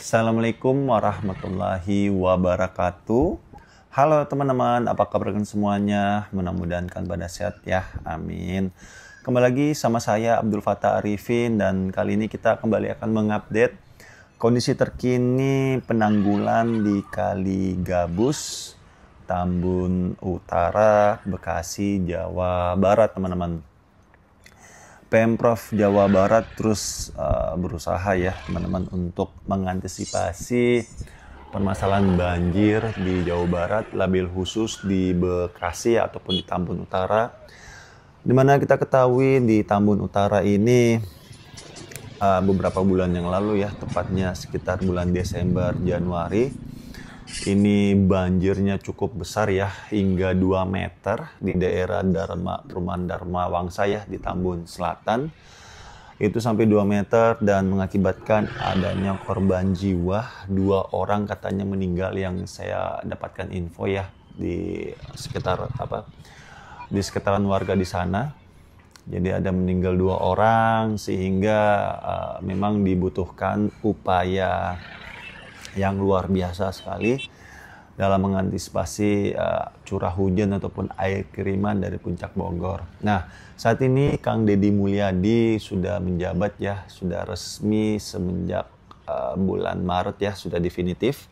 Assalamualaikum warahmatullahi wabarakatuh. Halo teman-teman, apa kabar kalian semuanya? Mudah-mudahan kalian pada sehat ya, amin. Kembali lagi sama saya Abdul Fattah Arifin, dan kali ini kita kembali akan mengupdate kondisi terkini penanggulan di Kali Gabus, Tambun Utara, Bekasi, Jawa Barat teman-teman. Pemprov Jawa Barat terus berusaha ya teman-teman untuk mengantisipasi permasalahan banjir di Jawa Barat, labil khusus di Bekasi ataupun di Tambun Utara. Dimana kita ketahui di Tambun Utara ini beberapa bulan yang lalu ya, tepatnya sekitar bulan Desember Januari, ini banjirnya cukup besar ya, hingga 2 meter di daerah Perumahan Dharma Wangsa ya di Tambun Selatan. Itu sampai 2 meter dan mengakibatkan adanya korban jiwa, 2 orang katanya meninggal yang saya dapatkan info ya di sekitaran warga di sana. Jadi ada meninggal 2 orang sehingga memang dibutuhkan upaya yang luar biasa sekali dalam mengantisipasi curah hujan ataupun air kiriman dari Puncak Bogor. Nah, saat ini Kang Deddy Mulyadi sudah menjabat ya, sudah resmi semenjak bulan Maret ya, sudah definitif.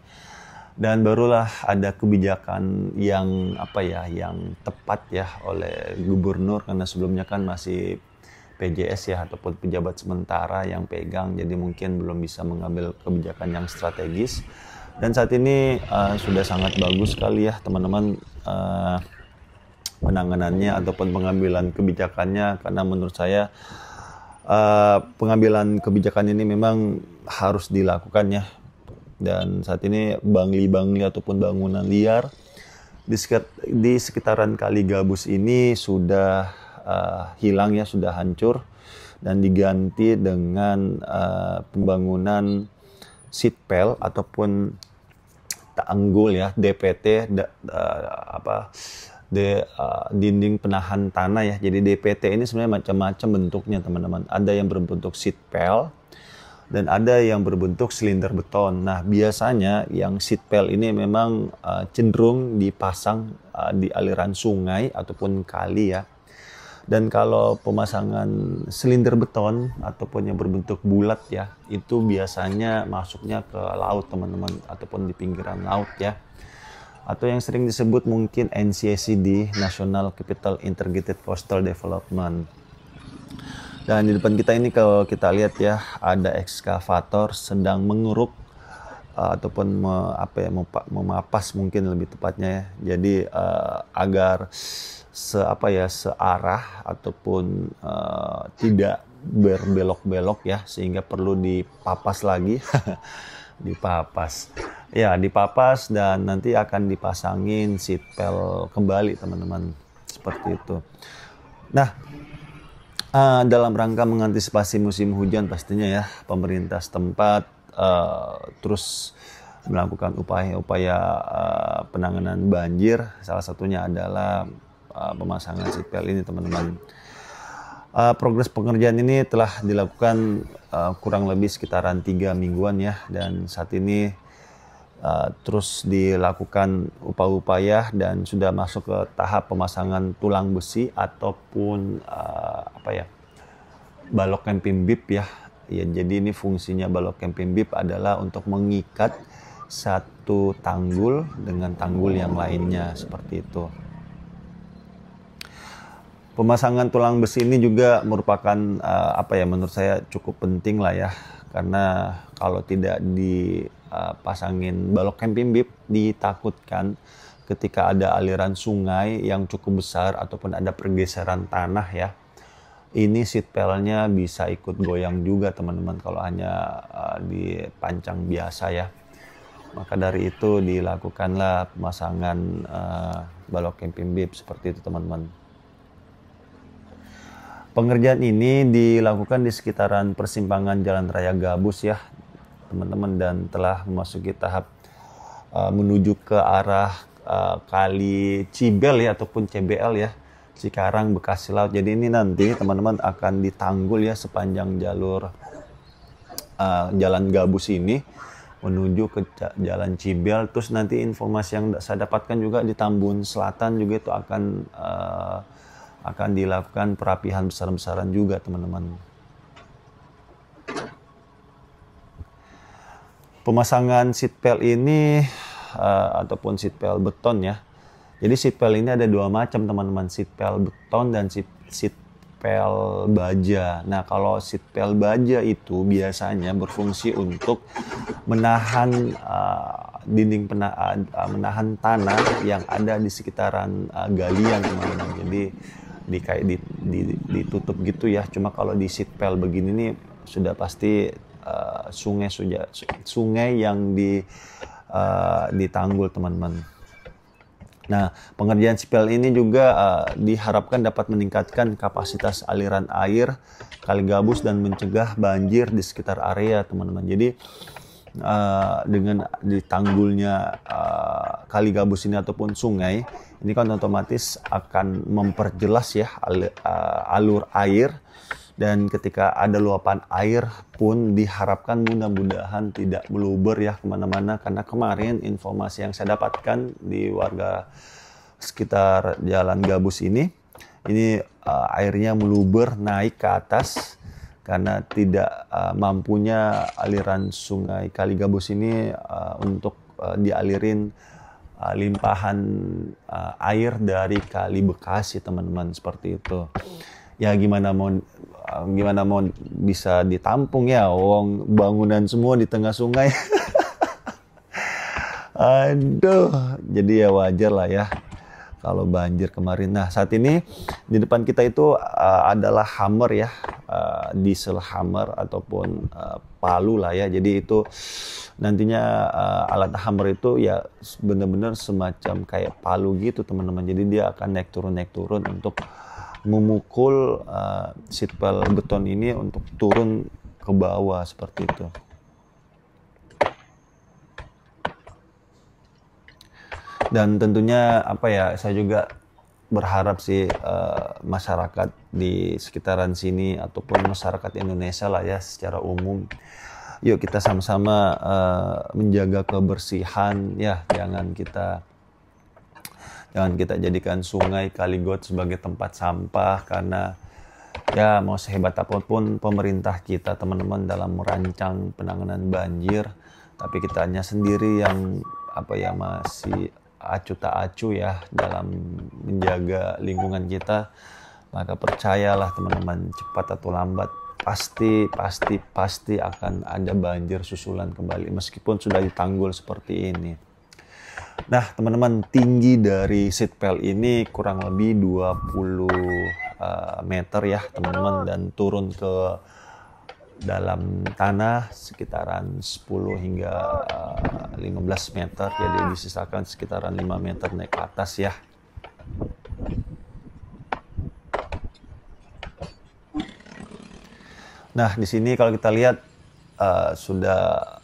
Dan barulah ada kebijakan yang yang tepat ya oleh gubernur, karena sebelumnya kan masih PJS ya ataupun pejabat sementara yang pegang, jadi mungkin belum bisa mengambil kebijakan yang strategis. Dan saat ini sudah sangat bagus sekali ya teman-teman penanganannya ataupun pengambilan kebijakannya, karena menurut saya pengambilan kebijakan ini memang harus dilakukan ya. Dan saat ini bangli-bangli ataupun bangunan liar di sekitaran Kali Gabus ini sudah hilang ya, sudah hancur dan diganti dengan pembangunan sitpel ataupun tanggul ya, DPT dinding penahan tanah ya. Jadi DPT ini sebenarnya macam-macam bentuknya teman-teman. Ada yang berbentuk sitpel dan ada yang berbentuk silinder beton. Nah, biasanya yang sitpel ini memang cenderung dipasang di aliran sungai ataupun kali ya. Dan kalau pemasangan silinder beton ataupun yang berbentuk bulat ya, itu biasanya masuknya ke laut teman-teman, ataupun di pinggiran laut ya. Atau yang sering disebut mungkin NCACD, National Capital Integrated Coastal Development. Dan di depan kita ini kalau kita lihat ya, ada ekskavator sedang mengeruk ataupun memapas mungkin lebih tepatnya ya. Jadi agar searah ataupun tidak berbelok-belok ya, sehingga perlu dipapas lagi. dipapas dan nanti akan dipasangin sitpel kembali teman-teman, seperti itu. Nah, dalam rangka mengantisipasi musim hujan pastinya ya, pemerintah setempat terus melakukan upaya-upaya penanganan banjir. Salah satunya adalah pemasangan sitpel ini teman-teman. Progres pengerjaan ini telah dilakukan kurang lebih sekitaran 3 mingguan ya, dan saat ini terus dilakukan upaya-upaya dan sudah masuk ke tahap pemasangan tulang besi ataupun balok camping bib ya. Jadi ini fungsinya balok camping bib adalah untuk mengikat satu tanggul dengan tanggul yang lainnya, seperti itu. Pemasangan tulang besi ini juga merupakan menurut saya cukup penting lah ya, karena kalau tidak dipasangin balok camping bib, ditakutkan ketika ada aliran sungai yang cukup besar ataupun ada pergeseran tanah ya, ini sitpelnya bisa ikut goyang juga teman-teman kalau hanya dipancang biasa ya. Maka dari itu dilakukanlah pemasangan balok camping bib seperti itu teman-teman. Pengerjaan ini dilakukan di sekitaran persimpangan Jalan Raya Gabus ya teman-teman, dan telah memasuki tahap menuju ke arah Kali Cibel ya ataupun CBL ya, Cikarang Bekasi Laut. Jadi ini nanti teman-teman akan ditanggul ya sepanjang jalur Jalan Gabus ini menuju ke Jalan Cibel. Terus nanti informasi yang saya dapatkan juga di Tambun Selatan juga itu akan dilakukan perapihan besar-besaran juga teman-teman. Pemasangan seatbelt ini ataupun seatbelt beton ya. Jadi seatbelt ini ada dua macam teman-teman, seatbelt beton dan seatbelt baja. Nah kalau seatbelt baja itu biasanya berfungsi untuk menahan menahan tanah yang ada di sekitaran galian teman-teman. Jadi kayak ditutup gitu ya. Cuma kalau di seatbelt begini nih sudah pasti sungai yang ditanggul teman-teman. Nah, pengerjaan seatbelt ini juga diharapkan dapat meningkatkan kapasitas aliran air kali gabus dan mencegah banjir di sekitar area teman-teman. Jadi dengan ditanggulnya kali gabus ini ataupun sungai, ini kan otomatis akan memperjelas ya alur air. Dan ketika ada luapan air pun diharapkan mudah-mudahan tidak meluber ya kemana-mana. Karena kemarin informasi yang saya dapatkan di warga sekitar Jalan Gabus ini airnya meluber naik ke atas. Karena tidak mampunya aliran sungai Kali Gabus ini untuk dialirin limpahan air dari Kali Bekasi teman-teman, seperti itu. Ya gimana mau bisa ditampung ya, wong bangunan semua di tengah sungai. Aduh, jadi ya wajar lah ya kalau banjir kemarin. Nah saat ini di depan kita itu adalah hammer ya, diesel hammer ataupun palu lah ya. Jadi itu nantinya alat hammer itu ya benar-benar semacam kayak palu gitu teman-teman. Jadi dia akan naik turun untuk memukul seatbelt beton ini untuk turun ke bawah seperti itu. Dan tentunya saya juga berharap sih masyarakat di sekitaran sini ataupun masyarakat Indonesia lah ya secara umum, yuk kita sama-sama menjaga kebersihan ya, jangan kita jadikan sungai Kaligot sebagai tempat sampah. Karena ya mau sehebat apapun pemerintah kita teman-teman dalam merancang penanganan banjir, tapi kita hanya sendiri yang masih acuh tak acuh ya dalam menjaga lingkungan kita. Maka percayalah teman-teman, cepat atau lambat pasti akan ada banjir susulan kembali meskipun sudah ditanggul seperti ini. Nah teman-teman, tinggi dari seatbelt ini kurang lebih 20 meter ya teman-teman, dan turun ke dalam tanah sekitaran 10 hingga 15 meter. Jadi disisakan sekitaran 5 meter naik ke atas ya. Nah di sini kalau kita lihat sudah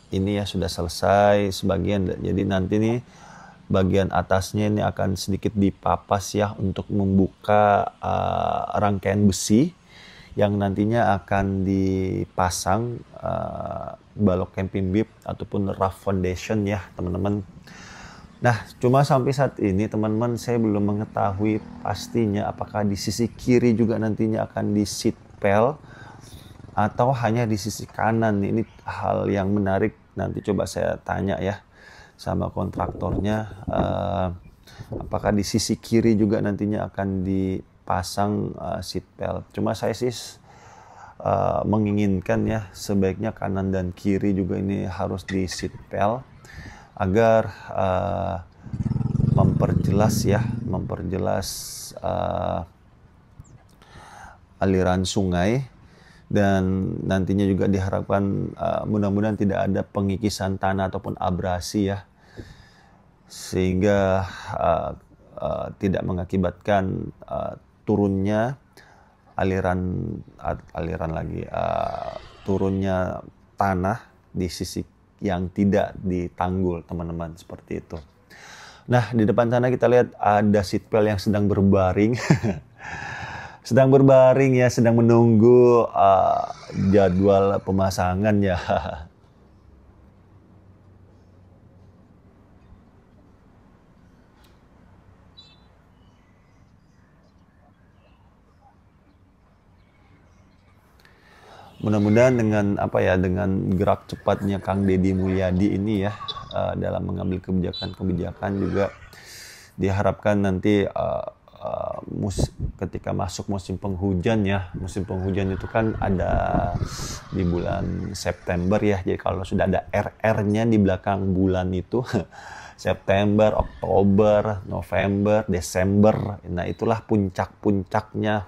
selesai sebagian. Jadi nanti nih bagian atasnya ini akan sedikit dipapas ya untuk membuka rangkaian besi yang nantinya akan dipasang balok camping bib ataupun rough foundation ya teman-teman. Nah cuma sampai saat ini teman-teman saya belum mengetahui pastinya apakah di sisi kiri juga nantinya akan di seatbelt atau hanya di sisi kanan. Ini hal yang menarik, nanti coba saya tanya ya sama kontraktornya, apakah di sisi kiri juga nantinya akan dipasang seatbelt. Cuma saya sih menginginkan ya sebaiknya kanan dan kiri juga ini harus di seatbelt agar memperjelas aliran sungai. Dan nantinya juga diharapkan mudah-mudahan tidak ada pengikisan tanah ataupun abrasi ya, sehingga tidak mengakibatkan turunnya turunnya tanah di sisi yang tidak ditanggul teman-teman, seperti itu. Nah di depan sana kita lihat ada seatbelt yang sedang berbaring. Sedang menunggu jadwal pemasangan ya. Mudah-mudahan dengan apa ya, dengan gerak cepatnya Kang Deddy Mulyadi ini ya, dalam mengambil kebijakan-kebijakan juga diharapkan nanti ketika masuk musim penghujan ya, musim penghujan itu kan ada di bulan September ya. Jadi kalau sudah ada RR-nya di belakang bulan itu September, Oktober, November, Desember, nah itulah puncak-puncaknya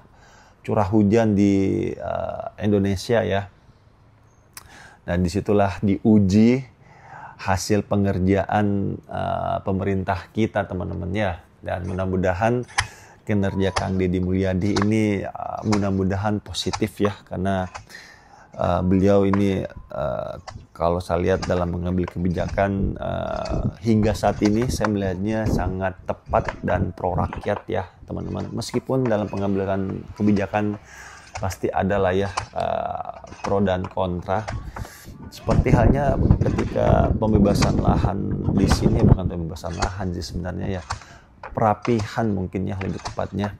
curah hujan di Indonesia ya. Nah disitulah diuji hasil pengerjaan pemerintah kita teman-teman ya. Dan mudah-mudahan kinerja Kang Deddy Mulyadi ini mudah-mudahan positif ya, karena beliau ini kalau saya lihat dalam mengambil kebijakan hingga saat ini saya melihatnya sangat tepat dan pro rakyat ya teman-teman. Meskipun dalam pengambilan kebijakan pasti ada lah ya pro dan kontra. Seperti halnya ketika pembebasan lahan di sini, bukan pembebasan lahan sih sebenarnya ya, perapihan mungkin ya lebih tepatnya.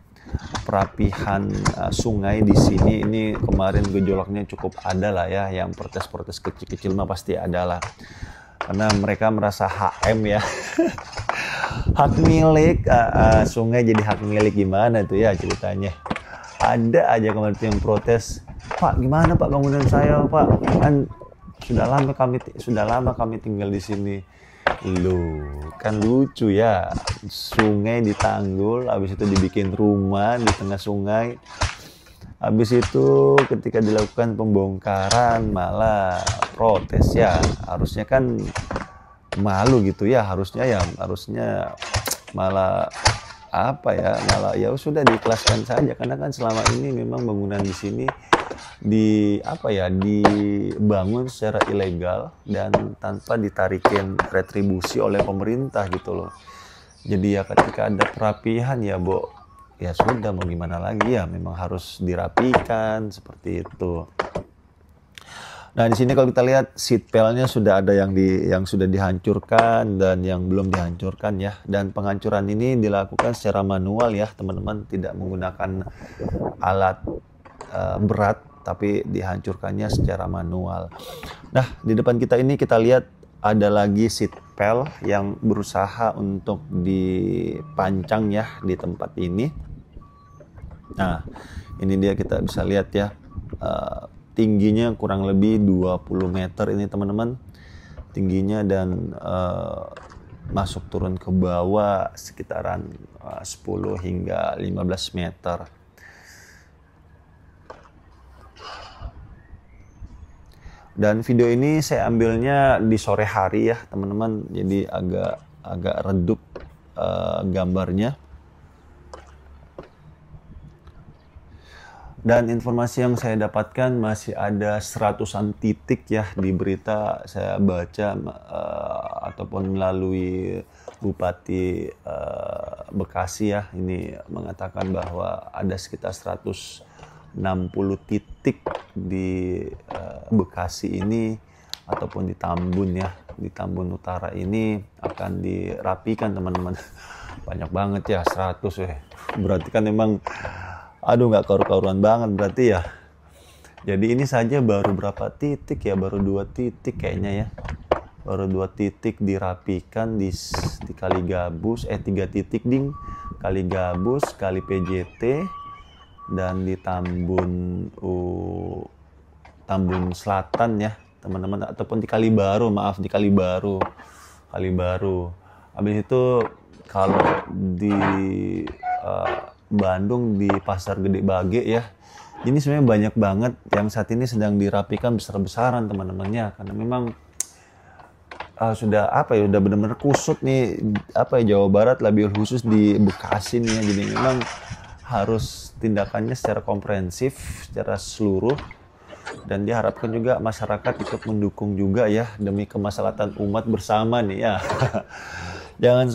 Perapihan sungai di sini ini kemarin gejolaknya cukup ada lah ya, yang protes-protes kecil-kecil mah pasti ada lah, karena mereka merasa HM ya hak milik sungai jadi hak milik, gimana itu ya ceritanya. Ada aja kemarin yang protes, Pak gimana Pak bangunan saya Pak, kan sudah lama kami tinggal di sini. Loh, kan lucu ya, sungai ditanggul, habis itu dibikin rumah di tengah sungai, habis itu ketika dilakukan pembongkaran malah protes ya. Harusnya kan malu gitu ya, harusnya malah apa ya, malah ya sudah diikhlaskan saja, karena kan selama ini memang bangunan di sini dibangun secara ilegal dan tanpa ditarikin retribusi oleh pemerintah gitu loh. Jadi ya ketika ada perapihan ya ya sudah, mau gimana lagi ya, memang harus dirapikan seperti itu. Nah di sini kalau kita lihat seatbeltnya sudah ada yang sudah dihancurkan dan yang belum dihancurkan ya. Dan penghancuran ini dilakukan secara manual ya teman-teman, tidak menggunakan alat berat, tapi dihancurkannya secara manual. Nah, di depan kita ini kita lihat ada lagi seatbelt yang berusaha untuk dipancang ya di tempat ini. Nah, ini dia, kita bisa lihat ya, tingginya kurang lebih 20 meter ini teman-teman tingginya, dan masuk turun ke bawah sekitaran 10 hingga 15 meter. Dan video ini saya ambilnya di sore hari ya teman-teman, jadi agak redup gambarnya. Dan informasi yang saya dapatkan masih ada seratusan titik ya di berita saya baca ataupun melalui Bupati Bekasi ya, ini mengatakan bahwa ada sekitar 160 titik di Bekasi ini ataupun di Tambun ya, di Tambun Utara ini akan dirapikan teman-teman. Banyak banget ya, 100 ya. Berarti kan memang nggak karu-karuan banget berarti ya. Jadi ini saja baru berapa titik ya, baru 2 titik kayaknya ya. Baru 2 titik dirapikan di Kali Gabus, 3 titik ding, Kali Gabus, Kali PJT, dan di Tambun Selatan ya teman-teman, ataupun di Kalibaru, di Kalibaru. Habis itu kalau di Bandung di Pasar Gede Bage ya, ini sebenarnya banyak banget yang saat ini sedang dirapikan besar-besaran teman-temannya, karena memang sudah benar-benar kusut nih Jawa Barat, lebih khusus di Bekasi nih ya. Jadi memang harus tindakannya secara komprehensif, secara seluruh, dan diharapkan juga masyarakat ikut mendukung juga ya, demi kemaslahatan umat bersama nih ya. Jangan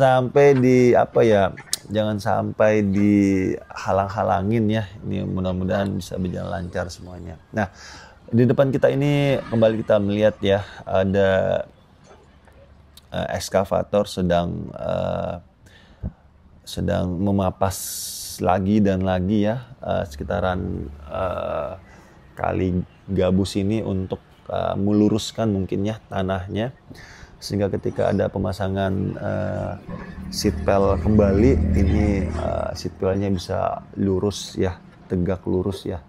sampai dihalang-halangin ya. Ini mudah-mudahan bisa berjalan lancar semuanya. Nah, di depan kita ini kembali kita melihat ya, ada ekskavator sedang memapas lagi dan lagi ya, sekitaran kali gabus ini untuk meluruskan mungkin ya tanahnya, sehingga ketika ada pemasangan seatbelt kembali ini seatbeltnya bisa lurus ya, tegak lurus ya.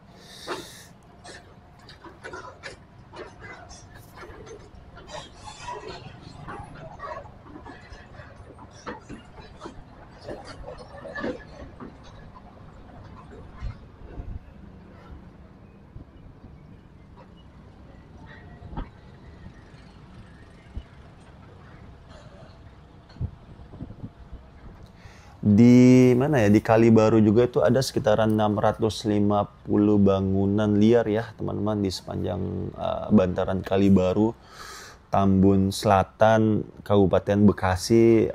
Di mana ya, di Kalibaru juga itu ada sekitaran 650 bangunan liar ya teman-teman di sepanjang bantaran Kalibaru, Tambun Selatan, Kabupaten Bekasi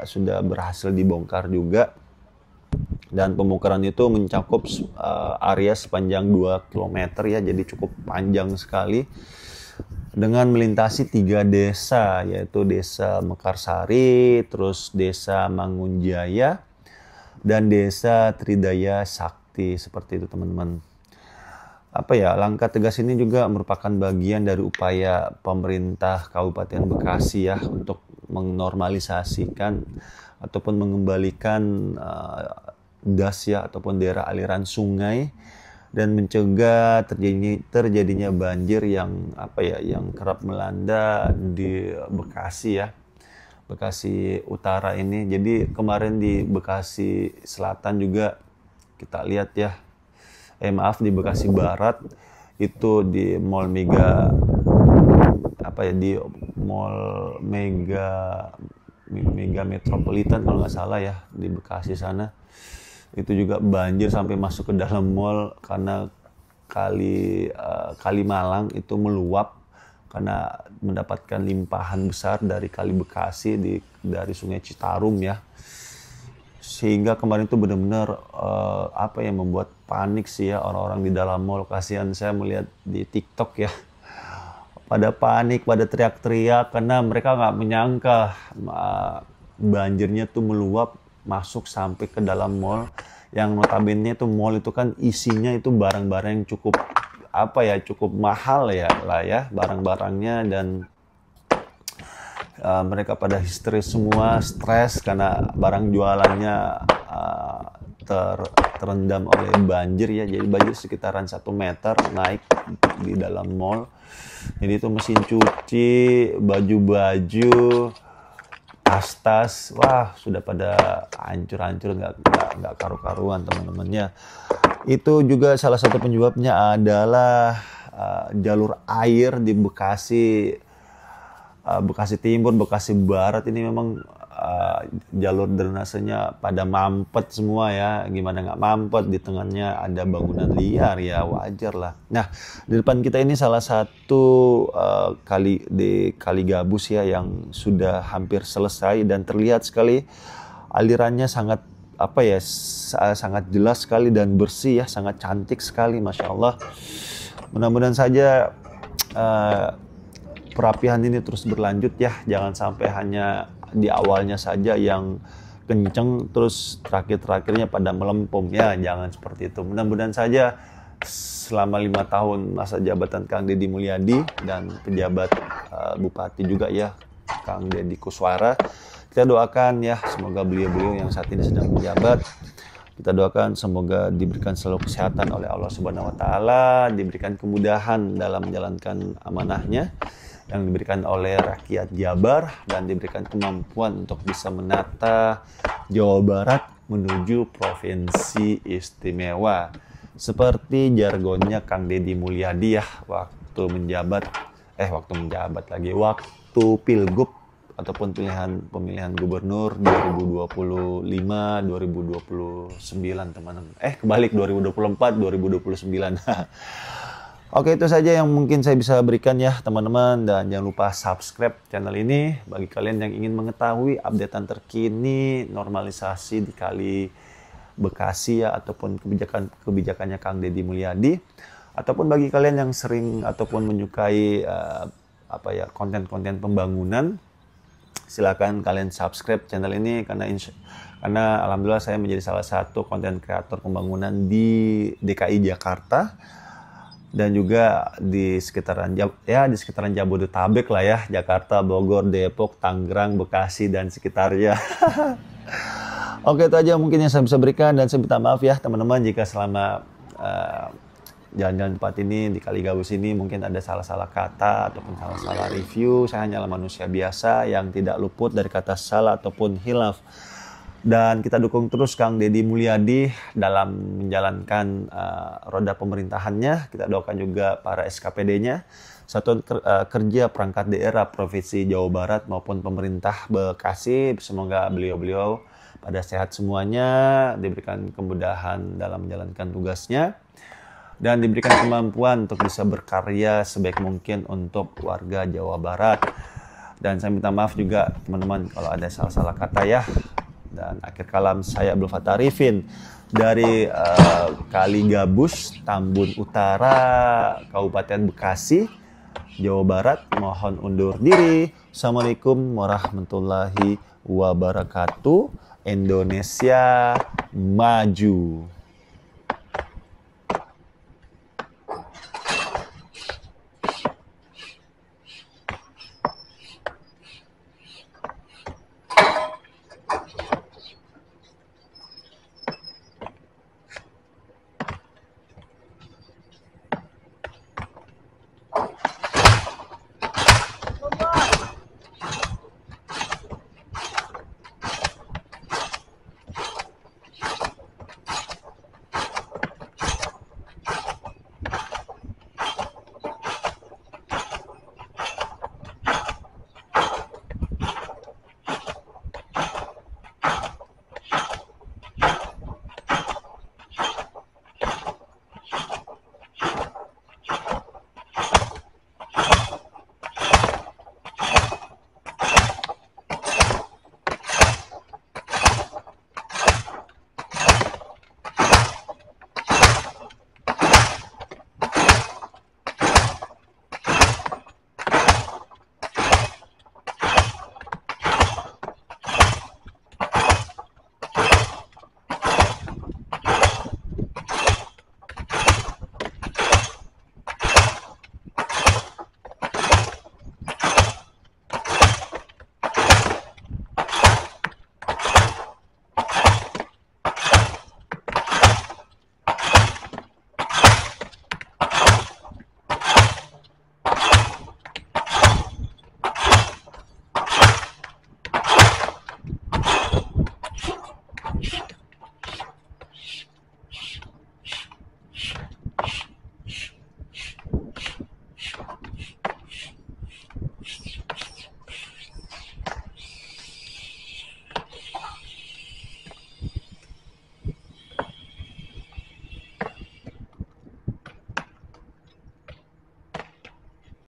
sudah berhasil dibongkar juga. Dan pembongkaran itu mencakup area sepanjang 2 km ya, jadi cukup panjang sekali. Dengan melintasi 3 desa, yaitu Desa Mekarsari, terus Desa Mangunjaya, dan Desa Tridaya Sakti, seperti itu teman-teman. Apa ya, langkah tegas ini juga merupakan bagian dari upaya pemerintah Kabupaten Bekasi ya untuk menormalisasikan ataupun mengembalikan das ya ataupun daerah aliran sungai, dan mencegah terjadinya banjir yang yang kerap melanda di Bekasi ya, Bekasi Utara ini. Jadi kemarin di Bekasi Selatan juga kita lihat ya, di Bekasi Barat itu di Mall Mega di Mall Mega Metropolitan kalau nggak salah ya, di Bekasi sana. Itu juga banjir sampai masuk ke dalam mall karena kali Malang itu meluap karena mendapatkan limpahan besar dari Kali Bekasi dari Sungai Citarum ya. Sehingga kemarin itu benar-benar yang membuat panik sih ya orang-orang di dalam mall. Kasihan, saya melihat di TikTok ya, pada panik, pada teriak-teriak karena mereka nggak menyangka banjirnya tuh meluap masuk sampai ke dalam mall, yang notabene tuh mall itu kan isinya itu barang-barang yang cukup cukup mahal ya barang-barangnya, dan mereka pada histeris semua, stres karena barang jualannya terendam oleh banjir ya. Jadi banjir sekitaran 1 meter naik di dalam mall. Jadi itu mesin cuci, baju-baju, tas, wah sudah pada hancur-hancur, nggak karu-karuan teman-temannya. Itu juga salah satu penyebabnya adalah jalur air di Bekasi Timur, Bekasi Barat ini memang jalur drainasenya pada mampet semua ya. Gimana nggak mampet, di tengahnya ada bangunan liar ya, wajar lah. Nah, di depan kita ini salah satu kali gabus ya yang sudah hampir selesai, dan terlihat sekali alirannya sangat sangat jelas sekali dan bersih ya, sangat cantik sekali, Masya Allah. Mudah-mudahan saja perapihan ini terus berlanjut ya, jangan sampai hanya di awalnya saja yang kenceng terus terakhirnya pada melempem ya, jangan seperti itu. Mudah-mudahan saja selama 5 tahun masa jabatan Kang Deddy Mulyadi dan pejabat Bupati juga ya, Kang Deddy Kuswara, kita doakan ya semoga beliau-beliau yang saat ini sedang menjabat, kita doakan semoga diberikan selalu kesehatan oleh Allah Subhanahu wa taala, diberikan kemudahan dalam menjalankan amanahnya yang diberikan oleh rakyat Jabar, dan diberikan kemampuan untuk bisa menata Jawa Barat menuju Provinsi Istimewa. Seperti jargonnya Kang Deddy Mulyadi ya, waktu Pilgub ataupun pemilihan gubernur 2025-2029 teman-teman. Kebalik 2024-2029. Oke, itu saja yang mungkin saya bisa berikan ya teman-teman, dan jangan lupa subscribe channel ini bagi kalian yang ingin mengetahui updatean terkini normalisasi di Kali Bekasi ya, ataupun kebijakannya Kang Deddy Mulyadi, ataupun bagi kalian yang sering ataupun menyukai konten-konten pembangunan, silakan kalian subscribe channel ini karena alhamdulillah saya menjadi salah satu konten kreator pembangunan di DKI Jakarta. dan juga di sekitaran di sekitaran Jabodetabek lah ya, Jakarta, Bogor, Depok, Tangerang, Bekasi dan sekitarnya. Oke, itu aja mungkin yang saya bisa berikan, dan saya minta maaf ya teman-teman jika selama jalan-jalan tempat ini di Kali Gabus ini mungkin ada salah-salah kata ataupun salah-salah review. Saya hanyalah manusia biasa yang tidak luput dari kata salah ataupun hilaf. Dan kita dukung terus Kang Deddy Mulyadi dalam menjalankan roda pemerintahannya. Kita doakan juga para SKPD-nya, Satuan Kerja Perangkat Daerah Provinsi Jawa Barat maupun pemerintah Bekasi. Semoga beliau-beliau pada sehat semuanya, diberikan kemudahan dalam menjalankan tugasnya, dan diberikan kemampuan untuk bisa berkarya sebaik mungkin untuk warga Jawa Barat. Dan saya minta maaf juga teman-teman kalau ada salah-salah kata ya. Dan akhir kalam, saya Abdul Fattah Arifin dari Kali Gabus, Tambun Utara, Kabupaten Bekasi, Jawa Barat. Mohon undur diri. Assalamualaikum warahmatullahi wabarakatuh. Indonesia maju.